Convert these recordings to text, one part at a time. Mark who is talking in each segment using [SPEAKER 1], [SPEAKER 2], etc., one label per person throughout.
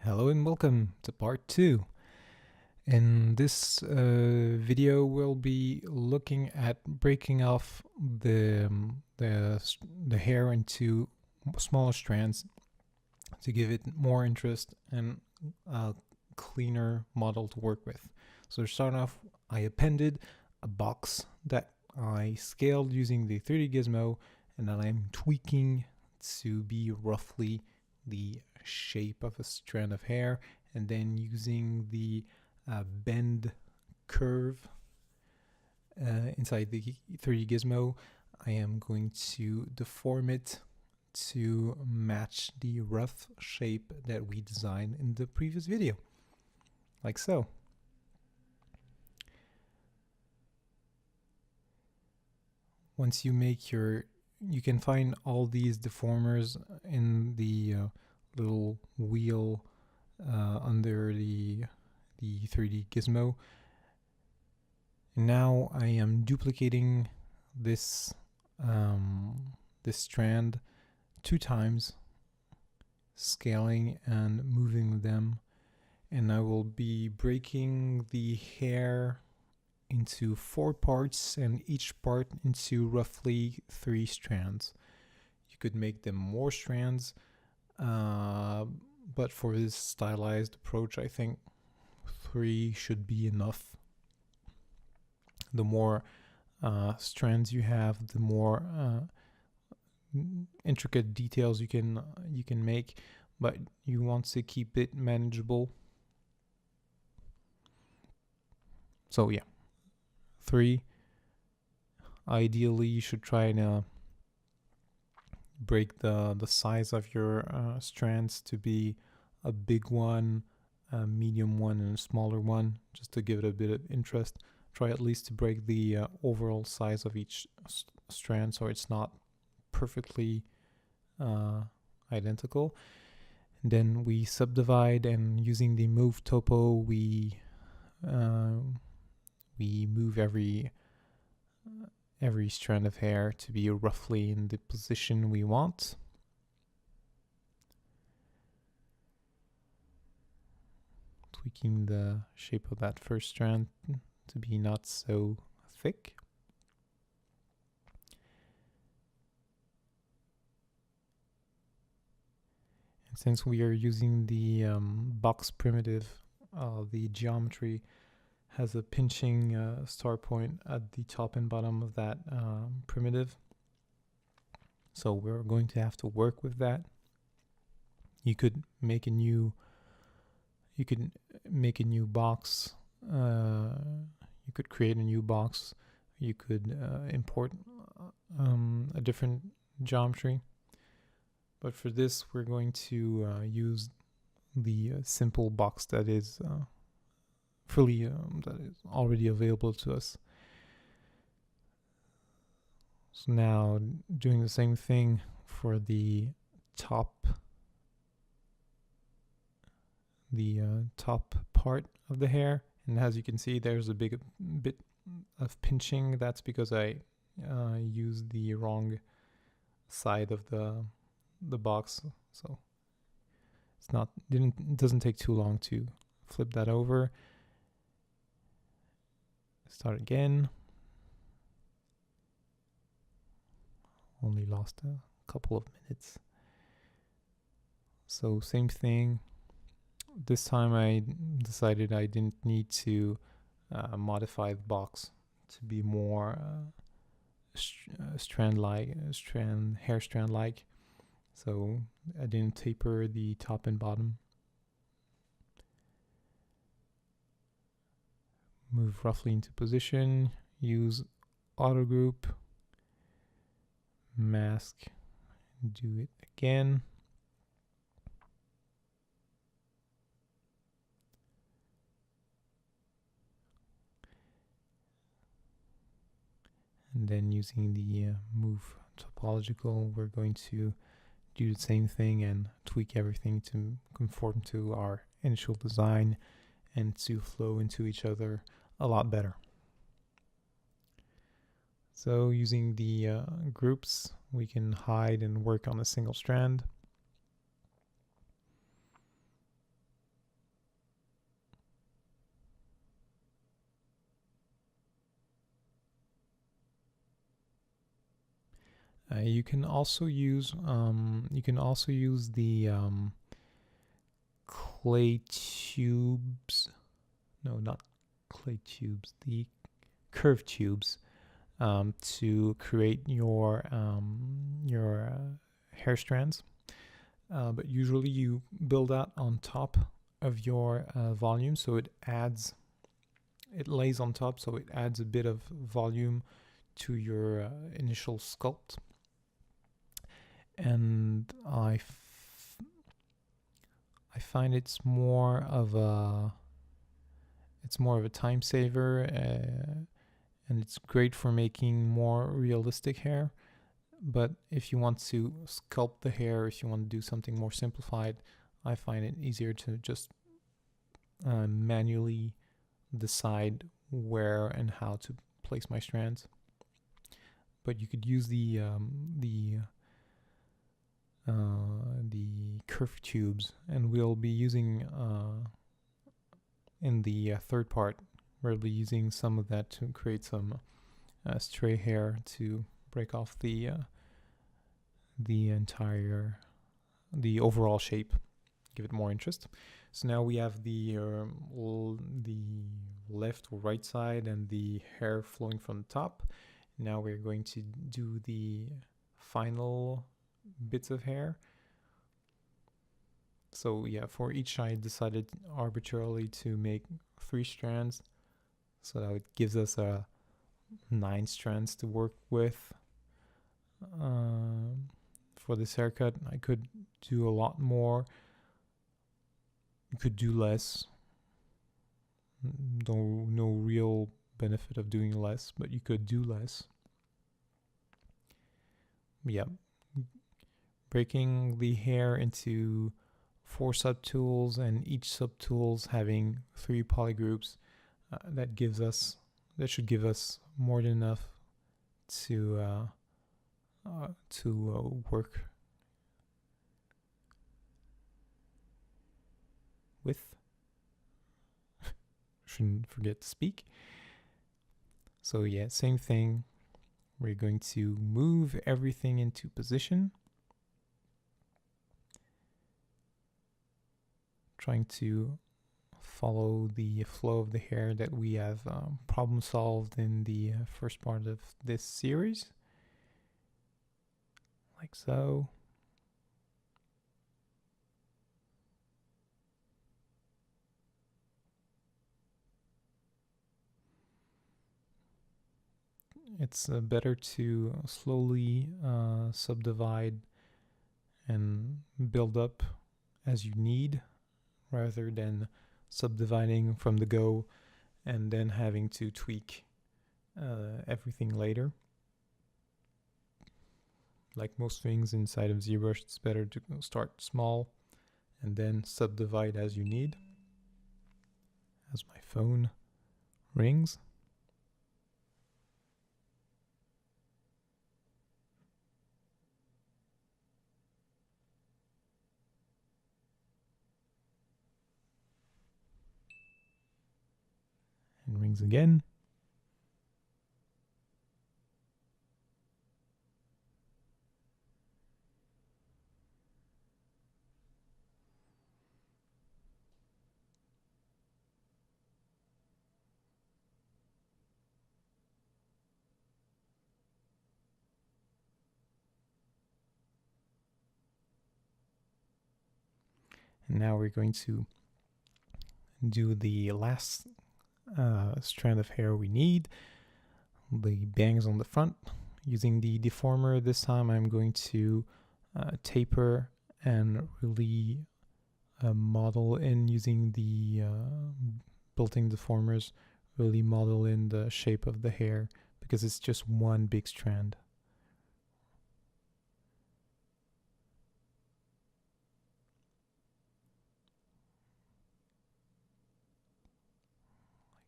[SPEAKER 1] Hello and welcome to part 2. In this video we'll be looking at breaking off the hair into smaller strands to give it more interest and a cleaner model to work with. So to start off, I appended a box that I scaled using the 3D gizmo and that I'm tweaking to be roughly the shape of a strand of hair, and then using the bend curve inside the 3D gizmo, I am going to deform it to match the rough shape that we designed in the previous video, like so. Once you make you can find all these deformers in the little wheel under the 3D gizmo. And now I am duplicating this this strand 2 times, scaling and moving them, and I will be breaking the hair into 4 parts and each part into roughly 3 strands. You could make them more strands, but for this stylized approach I think 3 should be enough. The more strands you have, the more intricate details you can make, but you want to keep it manageable. So yeah, 3. Ideally you should try to break the size of your strands to be a big one, a medium one, and a smaller one, just to give it a bit of interest. Try at least to break the overall size of each strand so it's not perfectly identical. And then we subdivide, and using the move topo we move every strand of hair to be roughly in the position we want. Tweaking the shape of that first strand to be not so thick. And since we are using the box primitive, the geometry has a pinching start point at the top and bottom of that primitive. So we're going to have to work with that. You could make a new box. You could create a new box. You could import a different geometry. But for this, we're going to use the simple box that is that is already available to us. So now doing the same thing for the top part of the hair, and as you can see there's a bit of pinching. That's because I used the wrong side of the box, so it doesn't take too long to flip that over. Start again. Only lost a couple of minutes. So same thing. This time I decided I didn't need to modify the box to be more hair strand like. So I didn't taper the top and bottom. Move roughly into position, use auto group, mask, do it again. And then using the move topological, we're going to do the same thing and tweak everything to conform to our initial design and to flow into each other a lot better. So using the groups, we can hide and work on a single strand. You can also use the clay tubes. No, not clay tubes. The curved tubes to create your hair strands. But usually you build that on top of your volume, so it lays on top, so it adds a bit of volume to your initial sculpt. And I find it's more of a time saver, and it's great for making more realistic hair. But if you want to sculpt the hair, if you want to do something more simplified, I find it easier to just manually decide where and how to place my strands. But you could use the curved tubes, and we'll be using in the third part, we'll be using some of that to create some stray hair to break off the overall shape, give it more interest. So now we have the left or right side and the hair flowing from the top. Now we're going to do the final bits of hair. So yeah, for each I decided arbitrarily to make 3 strands, so that it gives us 9 strands to work with. For this haircut, I could do a lot more. You could do less. No real benefit of doing less, but you could do less. Yeah, breaking the hair into 4 subtools, and each subtools having 3 polygroups, that should give us more than enough to work with. Shouldn't forget to speak. So yeah, same thing. We're going to move everything into position, trying to follow the flow of the hair that we have problem solved in the first part of this series, like so. It's better to slowly subdivide and build up as you need, rather than subdividing from the go and then having to tweak everything later. Like most things inside of ZBrush, it's better to start small and then subdivide as you need. As my phone rings. And rings again. And now we're going to do the last strand of hair we need, the bangs on the front. Using the deformer this time, I'm going to taper and really model in, using the built-in deformers, really model in the shape of the hair, because it's just one big strand.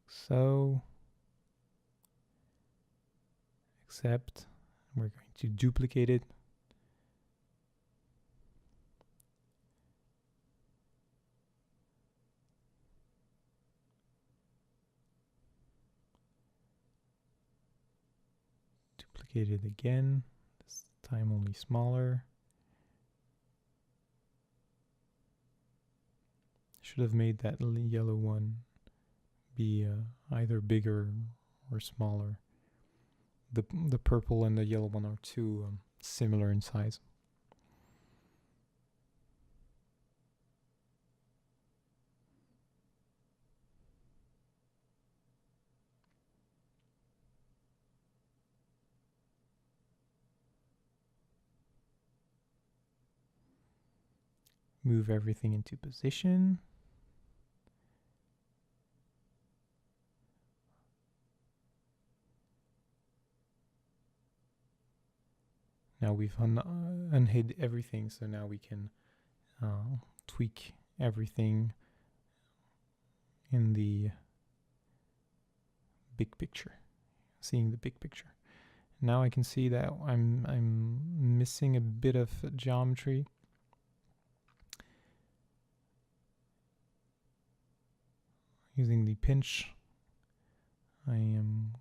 [SPEAKER 1] So, except we're going to duplicate it. Duplicate it again, this time only smaller. Should have made that yellow one be either bigger or smaller. The purple and the yellow one are too similar in size. Move everything into position. Now we've unhid everything, so now we can tweak everything in the big picture, seeing the big picture. Now I can see that I'm missing a bit of geometry. Using the pinch, I am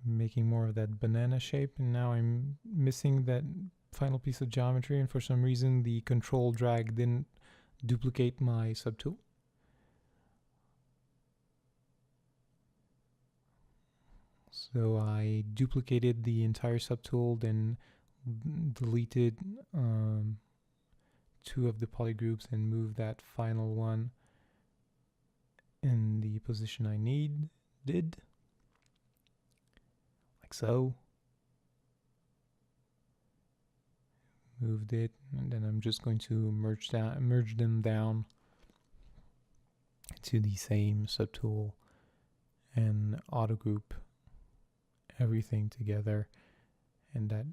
[SPEAKER 1] making more of that banana shape, and now I'm missing that final piece of geometry, and for some reason the control drag didn't duplicate my subtool. So I duplicated the entire subtool, then deleted 2 of the polygroups and moved that final one in the position I did. Like so. Moved it, and then I'm just going to merge them down to the same subtool and auto group everything together, and that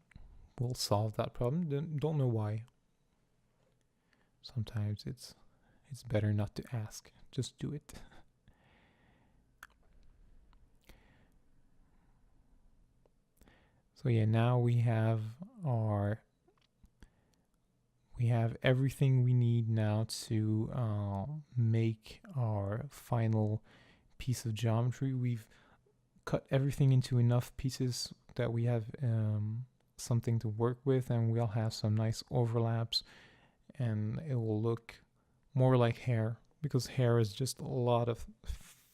[SPEAKER 1] will solve that problem. Don't know why. Sometimes it's better not to ask, just do it. So yeah, now we have everything we need now to make our final piece of geometry. We've cut everything into enough pieces that we have something to work with, and we'll have some nice overlaps, and it will look more like hair, because hair is just a lot of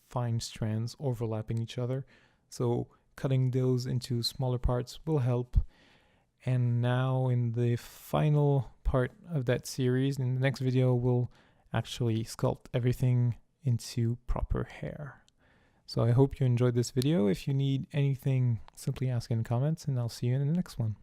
[SPEAKER 1] fine strands overlapping each other. So cutting those into smaller parts will help. And now in the final part of that series, in the next video, we'll actually sculpt everything into proper hair. So I hope you enjoyed this video. If you need anything, simply ask in the comments, and I'll see you in the next one.